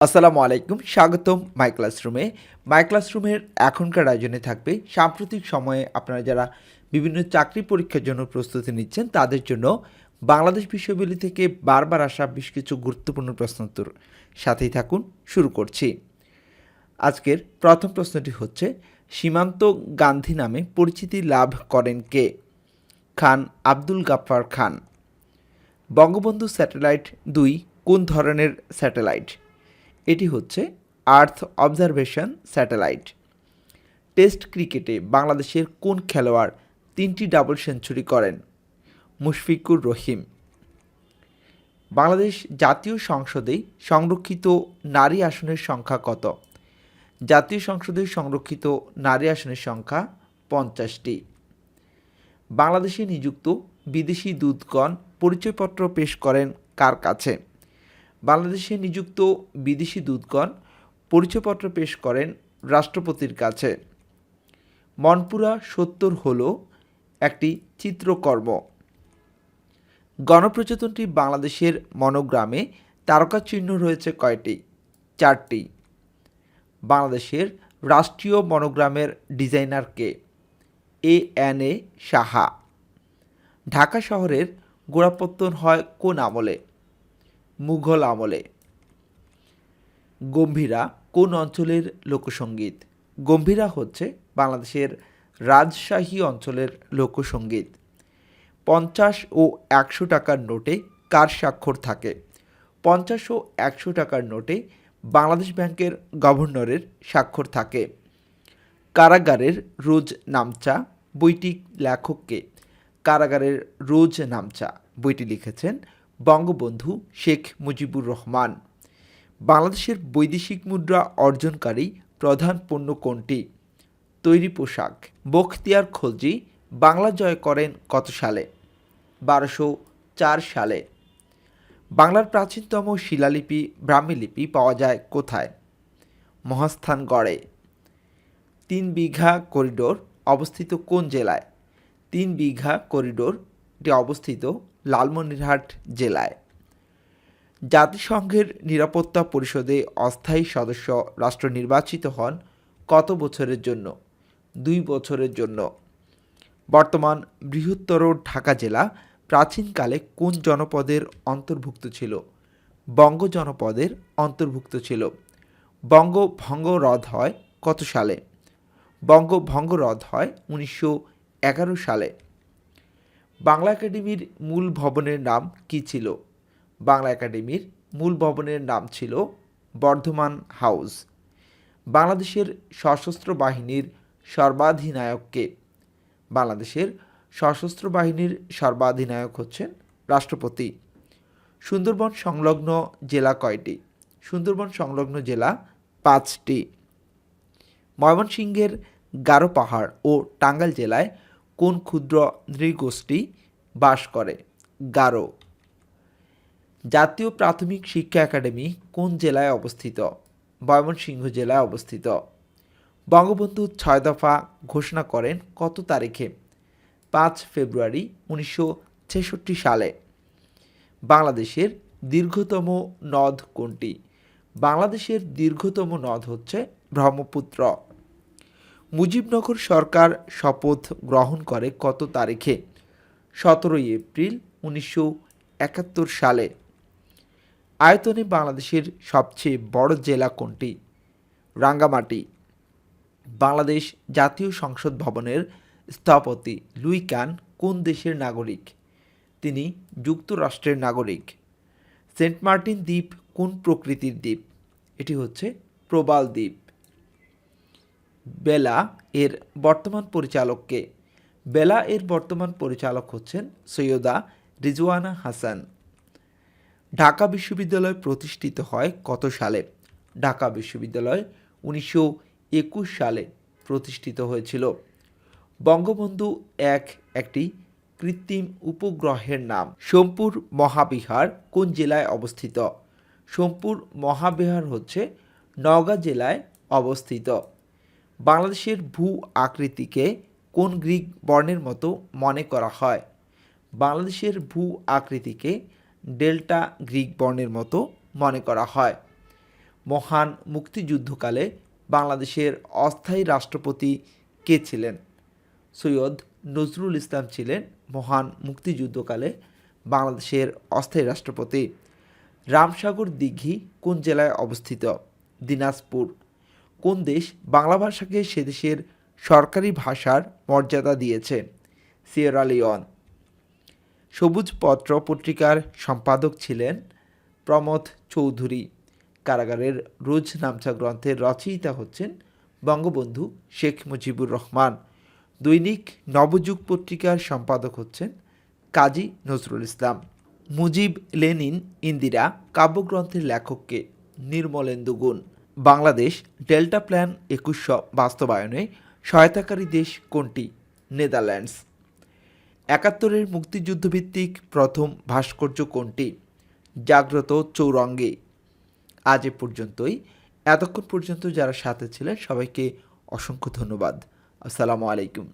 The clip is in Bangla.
আসসালামু আলাইকুম, স্বাগতম মাই ক্লাসরুমে। মাই ক্লাসরুমের এখনকার আয়োজনে থাকবে সাম্প্রতিক সময়ে আপনারা যারা বিভিন্ন চাকরি পরীক্ষার জন্য প্রস্তুতি নিচ্ছেন তাদের জন্য বাংলাদেশ বিশ্ববিদ্যালয় থেকে বারবার আসা বেশ কিছু গুরুত্বপূর্ণ প্রশ্নোত্তর। সাথেই থাকুন, শুরু করছি। আজকের প্রথম প্রশ্নটি হচ্ছে, সীমান্ত গান্ধী নামে পরিচিতি লাভ করেন কে? খান আব্দুল গাফফার খান। বঙ্গবন্ধু স্যাটেলাইট ২ কোন ধরনের স্যাটেলাইট? এটি হচ্ছে আর্থ অবজারভেশন স্যাটেলাইট। টেস্ট ক্রিকেটে বাংলাদেশের কোন খেলোয়াড় ৩টি ডাবল সেঞ্চুরি করেন? মুশফিকুর রহিম। বাংলাদেশ জাতীয় সংসদে সংরক্ষিত নারী আসনের সংখ্যা কত? জাতীয় সংসদে সংরক্ষিত নারী আসনের সংখ্যা ৫০টি। বাংলাদেশে নিযুক্ত বিদেশি দূতগণ পরিচয়পত্র পেশ করেন কার কাছে? বাংলাদেশে নিযুক্ত বিদেশি দূতগণ পরিচয়পত্র পেশ করেন রাষ্ট্রপতির কাছে। মনপুরা ৭০ হল একটি চিত্রকর্ম। গণপ্রজাতন্ত্রী বাংলাদেশের মনোগ্রামে তারকা চিহ্ন রয়েছে কয়টি? ৪টি। বাংলাদেশের রাষ্ট্রীয় মনোগ্রামের ডিজাইনার কে? এ সাহা। ঢাকা শহরের গোড়াপত্তন হয় কোন আমলে? মুঘল আমলে। গম্ভীরা কোন অঞ্চলের লোকসঙ্গীত? গম্ভীরা হচ্ছে বাংলাদেশের রাজশাহী অঞ্চলের লোকসঙ্গীত। ৫০ ও ১০০ টাকার নোটে কার স্বাক্ষর থাকে? ৫০ ও ১০০ টাকার নোটে বাংলাদেশ ব্যাংকের গভর্নরের স্বাক্ষর থাকে। কারাগারের রোজ নামচা বইটি লেখককে? কারাগারের রোজ নামচা বইটি লিখেছেন বঙ্গবন্ধু শেখ মুজিবুর রহমান। বাংলাদেশের বৈদেশিক মুদ্রা অর্জনকারী প্রধান পণ্য কোনটি? তৈরি পোশাক। বখতিয়ার খলজি বাংলা জয় করেন কত সালে? ১২০৪ সালে। বাংলার প্রাচীনতম শিলালিপি ব্রাহ্মীলিপি পাওয়া যায় কোথায়? মহাস্থানগড়ে। ৩ বিঘা করিডোর অবস্থিত কোন জেলায়? ৩ বিঘা করিডোরটি অবস্থিত লালমনিরহাট জেলায়। জাতিসংঘের নিরাপত্তা পরিষদে অস্থায়ী সদস্য রাষ্ট্র নির্বাচিত হন কত বছরের জন্য? ২ বছরের জন্য। বর্তমান বৃহত্তর ঢাকা জেলা প্রাচীনকালে কোন জনপদের অন্তর্ভুক্ত ছিল? বঙ্গ জনপদের অন্তর্ভুক্ত ছিল। বঙ্গভঙ্গ রদ হয় কত সালে? বঙ্গভঙ্গ রদ হয় ১৯১১ সালে। বাংলা একাডেমির মূল ভবনের নাম কী ছিল? বাংলা একাডেমির মূল ভবনের নাম ছিল বর্ধমান হাউস। বাংলাদেশের সশস্ত্র বাহিনীর সর্বাধিনায়ক কে? বাংলাদেশের সশস্ত্র বাহিনীর সর্বাধিনায়ক হচ্ছেন রাষ্ট্রপতি। সুন্দরবন সংলগ্ন জেলা কয়টি? সুন্দরবন সংলগ্ন জেলা ৫টি। ময়মনসিংহের গারো পাহাড় ও টাঙ্গাইল জেলায় কোন ক্ষুদ্র নৃগোষ্ঠী বাস করে? গারো। জাতীয় প্রাথমিক শিক্ষা একাডেমি কোন জেলায় অবস্থিত? ময়মনসিংহ জেলায় অবস্থিত। বঙ্গবন্ধু ৬ দফা ঘোষণা করেন কত তারিখে? ৫ ফেব্রুয়ারি ১৯৬৬ সালে। বাংলাদেশের দীর্ঘতম নদ কোনটি? বাংলাদেশের দীর্ঘতম নদ হচ্ছে ব্রহ্মপুত্র। মুজিবনগর সরকার শপথ গ্রহণ করে কত তারিখে? ১৭ এপ্রিল ১৯৭১ সালে। আয়তনে বাংলাদেশের সবচেয়ে বড় জেলা কোনটি? রাঙ্গামাটি। বাংলাদেশ জাতীয় সংসদ ভবনের স্থপতি লুই কান কোন দেশের নাগরিক? তিনি যুক্তরাষ্ট্রের নাগরিক। সেন্ট মার্টিন দ্বীপ কোন প্রকৃতির দ্বীপ? এটি হচ্ছে প্রবাল দ্বীপ। বেলা এর বর্তমান পরিচালক কে? বেলা এর বর্তমান পরিচালক হচ্ছেন সৈয়দা রিজওয়ানা হাসান। ঢাকা বিশ্ববিদ্যালয় প্রতিষ্ঠিত হয় কত সালে? ঢাকা বিশ্ববিদ্যালয় ১৯২১ সালে প্রতিষ্ঠিত হয়েছিল। বঙ্গবন্ধু একটি কৃত্রিম উপগ্রহের নাম। সোমপুর মহাবিহার কোন জেলায় অবস্থিত? সোমপুর মহাবিহার হচ্ছে নওগাঁ জেলায় অবস্থিত। বাংলাদেশের ভূ আকৃতিকে কোন গ্রিক বর্ণের মতো মনে করা হয়? বাংলাদেশের ভূ আকৃতিকে ডেল্টা গ্রিক বর্ণের মতো মনে করা হয়। মহান মুক্তিযুদ্ধকালে বাংলাদেশের অস্থায়ী রাষ্ট্রপতি কে ছিলেন? সৈয়দ নজরুল ইসলাম ছিলেন মহান মুক্তিযুদ্ধকালে বাংলাদেশের অস্থায়ী রাষ্ট্রপতি। রামসাগর দিঘি কোন জেলায় অবস্থিত? দিনাজপুর। কোন দেশ বাংলা ভাষাকে সে দেশের সরকারি ভাষার মর্যাদা দিয়েছে? Sierra Leone. সবুজ পত্র পত্রিকার সম্পাদক ছিলেন প্রমথ চৌধুরী। কারাগারের রোজ নামচা গ্রন্থের রচয়িতা হচ্ছেন বঙ্গবন্ধু শেখ মুজিবুর রহমান। দৈনিক নবযুগ পত্রিকার সম্পাদক হচ্ছেন কাজী নজরুল ইসলাম। মুজিব লেনিন ইন্দিরা কাব্যগ্রন্থের লেখককে? নির্মলেন্দু গুণ। বাংলাদেশ ডেল্টা প্ল্যান 2100 বাস্তবায়নে সহায়তাকারী দেশ কোনটি? নেদারল্যান্ডস। 71-এর মুক্তিযুদ্ধভিত্তিক প্রথম ভাস্কর্য কোনটি? জাগ্রত চৌরঙ্গে। আজ এ পর্যন্তই। এতক্ষণ পর্যন্ত যারা সাথে ছিলেন সবাইকে অসংখ্য ধন্যবাদ। আসসালামু আলাইকুম।